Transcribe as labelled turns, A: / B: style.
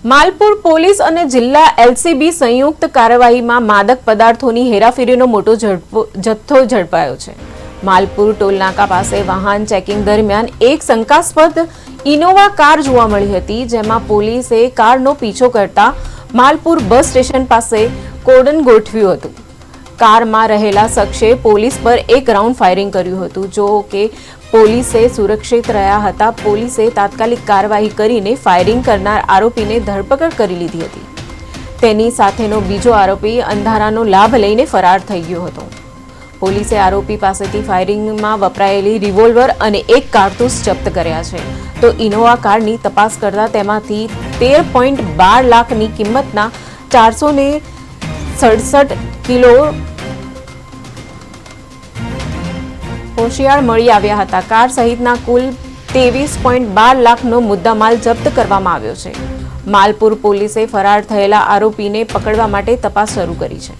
A: Malpur police અને જિલ્લા LCB સંયુક્ત કાર્યવાહીમાં માદક પદાર્થોની હેરાફેરીનો મોટો જથ્થો ઝડપાયો છે। માલપુર ટોલનાકા પાસે વાહન ચેકિંગ દરમિયાન એક શંકાસ્પદ ઇનોવા કાર જોવા મળી હતી, જેમાં પોલીસે કારનો પીછો કરતા માલપુર બસ સ્ટેશન પાસે કોર્ડન ગોઠવ્યું હતું। કારમાં રહેલા શખ્સે પોલીસ પર એક રાઉન્ડ ફાયરિંગ કર્યું હતું। જો કે પોલીસે સુરક્ષિત રહ્યા હતા। પોલીસે તાત્કાલિક કાર્યવાહી કરીને ફાયરિંગ કરનાર આરોપીને ધરપકડ કરી લીધી હતી। તેની સાથેનો બીજો આરોપી અંધારાનો લાભ લઈને ફરાર થઈ ગયો હતો। પોલીસે આરોપી પાસેથી ફાયરિંગમાં વપરાયેલી રિવોલ્વર અને એક કારતૂસ જપ્ત કર્યા છે। તો ઇનોવા કારની તપાસ કરતા તેમાંથી 13.12 લાખની કિંમતના 467 કિલો હોશિયાર મળી આવ્યા હતા। કાર સહિતના કુલ 23.12 લાખનો મુદ્દામાલ જપ્ત કરવામાં આવ્યો છે। માલપુર પોલીસે ફરાર થયેલા આરોપીને પકડવા માટે તપાસ શરૂ કરી છે।